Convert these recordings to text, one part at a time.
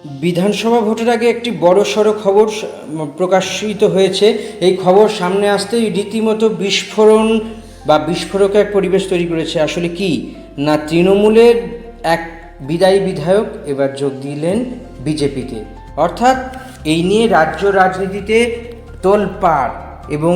বিধানসভা ভোটের আগে একটি বড়সড় খবর প্রকাশিত হয়েছে। এই খবর সামনে আসতেই রীতিমতো বিস্ফোরণ বা বিস্ফোরক এক পরিবেশ তৈরি করেছে। আসলে কি না, তৃণমূলের এক বিদায়ী বিধায়ক এবার যোগ দিলেন বিজেপিতে। অর্থাৎ এই নিয়ে রাজ্য রাজনীতিতে তোলপাড়, এবং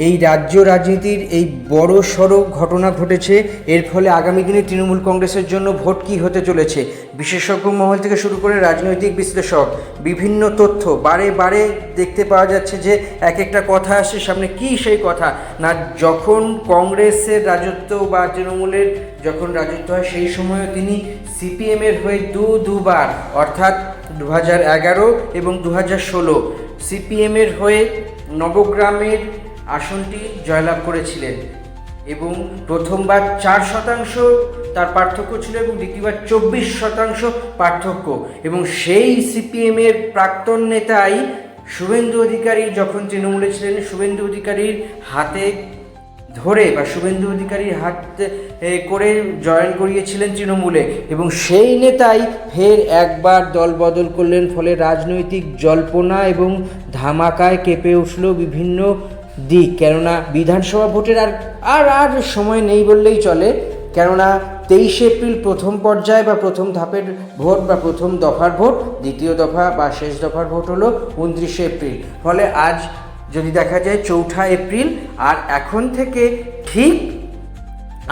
এই রাজ্য রাজনীতির এই বড় সড়ো ঘটনা ঘটেছে। এর ফলে আগামী দিনে তৃণমূল কংগ্রেসের জন্য ভোট কী হতে চলেছে, বিশেষজ্ঞ মহল থেকে শুরু করে রাজনৈতিক বিশ্লেষক বিভিন্ন তথ্য বারে বারে দেখতে পাওয়া যাচ্ছে যে এক একটা কথা আসছে সামনে। কি সেই কথা না, যখন কংগ্রেসের রাজত্ব বা তৃণমূলের যখন রাজত্ব হয় সেই সময়ও তিনি সিপিএমের হয়ে দুবার অর্থাৎ 2011 এবং 2016 সিপিএমের হয়ে নবগ্রামের আসনটি জয়লাভ করেছিলেন, এবং প্রথমবার 4% তার পার্থক্য ছিল এবং দ্বিতীয়বার 24% পার্থক্য। এবং সেই সিপিএমের প্রাক্তন নেতাই শুভেন্দু অধিকারী যখন তৃণমূলে ছিলেন, শুভেন্দু অধিকারীর হাতে ধরে বা শুভেন্দু অধিকারীর হাত করে জয়েন করিয়েছিলেন তৃণমূলে, এবং সেই নেতাই ফের একবার দল বদল করলেন। ফলে রাজনৈতিক জল্পনা এবং ধামাকায় কেঁপে উঠল বিভিন্ন দিক। কেননা বিধানসভা ভোটের আর সময় নেই বললেই চলে, কেননা 23 এপ্রিল প্রথম পর্যায়ে বা প্রথম ধাপের ভোট বা প্রথম দফার ভোট, দ্বিতীয় দফা বা শেষ দফার ভোট হলো 29 এপ্রিল। ফলে আজ যদি দেখা যায় 4 এপ্রিল, আর এখন থেকে ঠিক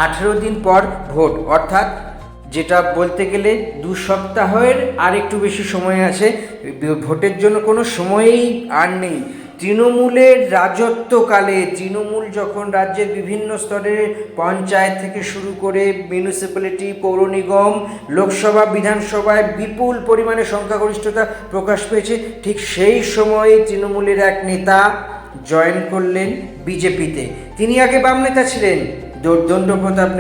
18 দিন পর ভোট, অর্থাৎ যেটা বলতে গেলে 2 সপ্তাহের আর একটু বেশি সময় আছে। ভোটের জন্য কোনো সময়ই আর নেই। তৃণমূলের রাজত্বকালে, তৃণমূল যখন রাজ্যের বিভিন্ন স্তরে পঞ্চায়েত থেকে শুরু করে মিউনিসিপ্যালিটি, পৌর নিগম, লোকসভা, বিধানসভায় বিপুল পরিমাণে সংখ্যাগরিষ্ঠতা প্রকাশ পেয়েছে, ঠিক সেই সময়ে তৃণমূলের এক নেতা জয়েন করলেন বিজেপিতে। তিনি আগে বাম নেতা ছিলেন, দণ্ড প্রতাপ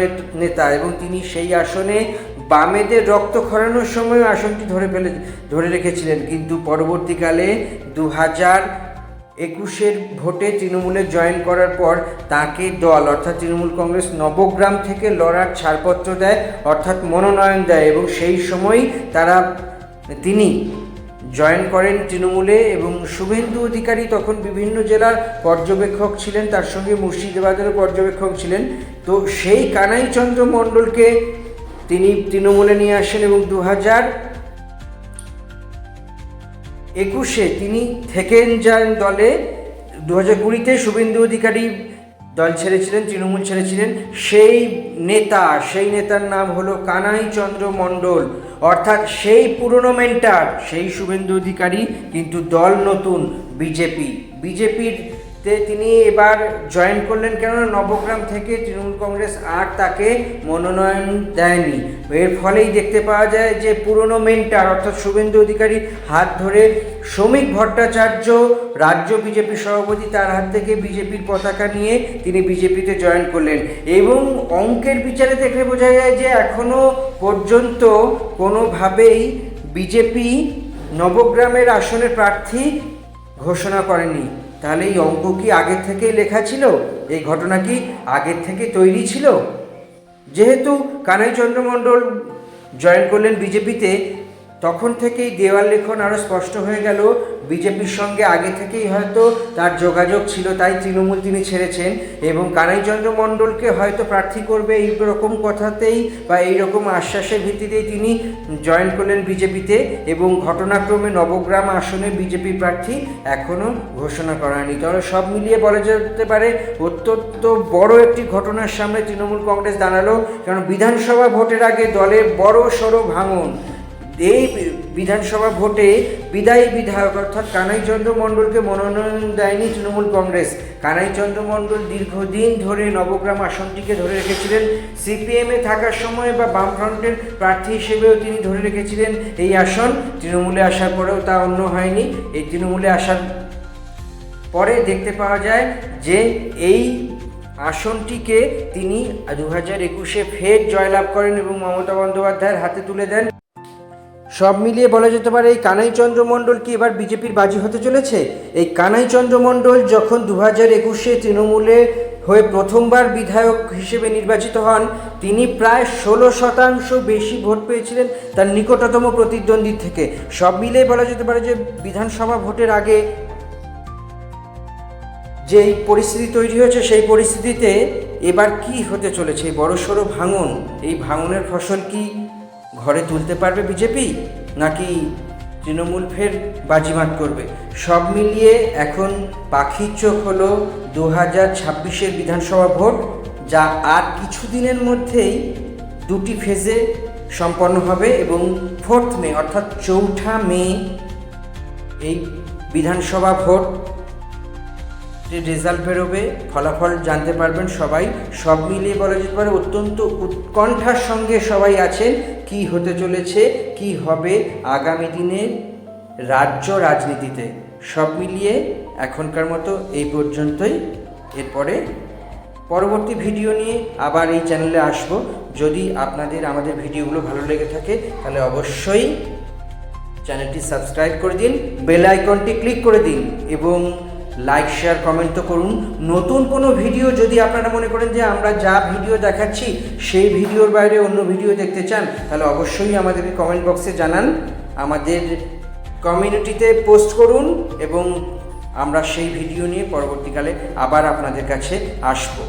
নেতা, এবং তিনি সেই আসনে বামেদের রক্ত খরানোর সময় আসনটি ধরে রেখেছিলেন। কিন্তু পরবর্তীকালে 2021 ভোটে তৃণমূলে জয়েন করার পর তাকে দল অর্থাৎ তৃণমূল কংগ্রেস নবগ্রাম থেকে লড়ার ছাড়পত্র দেয়, অর্থাৎ মনোনয়ন দেয়, এবং সেই সময় তিনি জয়েন করেন তৃণমূলে। এবং শুভেন্দু অধিকারী তখন বিভিন্ন জেলার পর্যবেক্ষক ছিলেন, তার সঙ্গে মুর্শিদাবাদেরও পর্যবেক্ষক ছিলেন। তো সেই কানাইচন্দ্র মণ্ডলকে তিনি তৃণমূলে নিয়ে আসেন, এবং 2021 তিনি থেকে যান দলে। 2020-তে শুভেন্দু অধিকারী দল ছেড়েছিলেন, তৃণমূল ছেড়েছিলেন। সেই নেতার নাম হলো কানাইচন্দ্র মণ্ডল, অর্থাৎ সেই পুরনো মেন্টার, সেই শুভেন্দু অধিকারী, কিন্তু দল নতুন বিজেপিতে তিনি এবার জয়েন করলেন। কেননা নবগ্রাম থেকে তৃণমূল কংগ্রেস আর তাকে মনোনয়ন দেয়নি। এর ফলেই দেখতে পাওয়া যায় যে পুরনো মেন্টার অর্থাৎ শুভেন্দু অধিকারী হাত ধরে শ্রমিক ভট্টাচার্য, রাজ্য বিজেপি সভাপতি, তার হাত থেকে বিজেপির পতাকা নিয়ে তিনি বিজেপিতে জয়েন করলেন। এবং অঙ্কের বিচারে দেখলে বোঝা যায় যে এখনও পর্যন্ত কোনোভাবেই বিজেপি নবগ্রামের আসনের প্রার্থী ঘোষণা করেনি। তাহলে এই অঙ্ক কি আগের থেকেই লেখা ছিল? এই ঘটনা কি আগের থেকে তৈরি ছিল? যেহেতু কানাইচন্দ্র মণ্ডল জয়েন করলেন বিজেপিতে, তখন থেকেই দেওয়াল লেখন আরও স্পষ্ট হয়ে গেল বিজেপির সঙ্গে আগে থেকেই হয়তো তার যোগাযোগ ছিল, তাই তৃণমূল তিনি ছেড়েছেন। এবং কানাইচন্দ্র মণ্ডলকে হয়তো প্রার্থী করবে এই রকম কথাতেই বা এই রকম আশ্বাসের ভিত্তিতেই তিনি জয়েন করলেন বিজেপিতে। এবং ঘটনাক্রমে নবগ্রাম আসনে বিজেপি প্রার্থী এখনও ঘোষণা করা হয়নি। তাহলে সব মিলিয়ে বলা যেতে পারে অত্যন্ত বড় একটি ঘটনার সামনে তৃণমূল কংগ্রেস দাঁড়ালো। কারণ বিধানসভা ভোটের আগে দলের বড় সড়ো ভাঙন। এই বিধানসভা ভোটে বিদায়ী বিধায়ক অর্থাৎ কানাইচন্দ্র মণ্ডলকে মনোনয়ন দেয়নি তৃণমূল কংগ্রেস। কানাইচন্দ্র মণ্ডল দীর্ঘদিন ধরে নবগ্রাম আসনটিকে ধরে রেখেছিলেন। সিপিএমে থাকার সময় বা বামফ্রন্টের প্রার্থী হিসেবেও তিনি ধরে রেখেছিলেন এই আসন। তৃণমূলে আসার পরেও তা অন্য হয়নি। এই তৃণমূলে আসার পরে দেখতে পাওয়া যায় যে এই আসনটিকে তিনি 2021 ফের জয়লাভ করেন এবং মমতা বন্দ্যোপাধ্যায়ের হাতে তুলে দেন। সব মিলিয়ে বলা যেতে পারে এই কানাইচন্দ্র মণ্ডল কি এবার বিজেপির বাজি হতে চলেছে? এই কানাইচন্দ্র মণ্ডল যখন 2021 তৃণমূলে হয়ে প্রথমবার বিধায়ক হিসেবে নির্বাচিত হন, তিনি প্রায় 16% বেশি ভোট পেয়েছিলেন তার নিকটতম প্রতিদ্বন্দ্বীর থেকে। সব মিলিয়ে বলা যেতে পারে যে বিধানসভা ভোটের আগে যেই পরিস্থিতি তৈরি হয়েছে, সেই পরিস্থিতিতে এবার কি হতে চলেছে, এই বড়সড় ভাঙন, এই ভাঙনের ফসল কি ঘরে তুলতে পারবে বিজেপি, নাকি তৃণমূল ফের বাজিমাত করবে? সব মিলিয়ে এখন পাখির চোখ হলো 2026-এর বিধানসভা ভোট, যা আর কিছুদিনের মধ্যেই দুটি ফেজে সম্পন্ন হবে এবং 4 মে অর্থাৎ 4 মে এই বিধানসভা ভোট রেজাল্ট বেরোবে, ফলাফল জানতে পারবেন সবাই। সব মিলিয়ে বলা যেতে পারে অত্যন্ত উৎকণ্ঠার সঙ্গে সবাই আছেন কি হতে চলেছে, কি হবে আগামী দিনের রাজ্য রাজনীতিতে। সব মিলিয়ে এখনকার মতো এই পর্যন্তই। এরপরে পরবর্তী ভিডিও নিয়ে আবার এই চ্যানেলে আসব। যদি আপনাদের আমাদের ভিডিওগুলো ভালো লেগে থাকে তাহলে অবশ্যই চ্যানেলটি সাবস্ক্রাইব করে দিন, বেল আইকনটি ক্লিক করে দিন এবং লাইক শেয়ার কমেন্ট তো করুন। নতুন কোনো ভিডিও যদি আপনারা মনে করেন যে আমরা যা ভিডিও দেখাচ্ছি সেই ভিডিওর বাইরে অন্য ভিডিও দেখতে চান, তাহলে অবশ্যই আমাদেরকে কমেন্ট বক্সে জানান, আমাদের কমিউনিটিতে পোস্ট করুন এবং আমরা সেই ভিডিও নিয়ে পরবর্তীকালে আবার আপনাদের কাছে আসবো।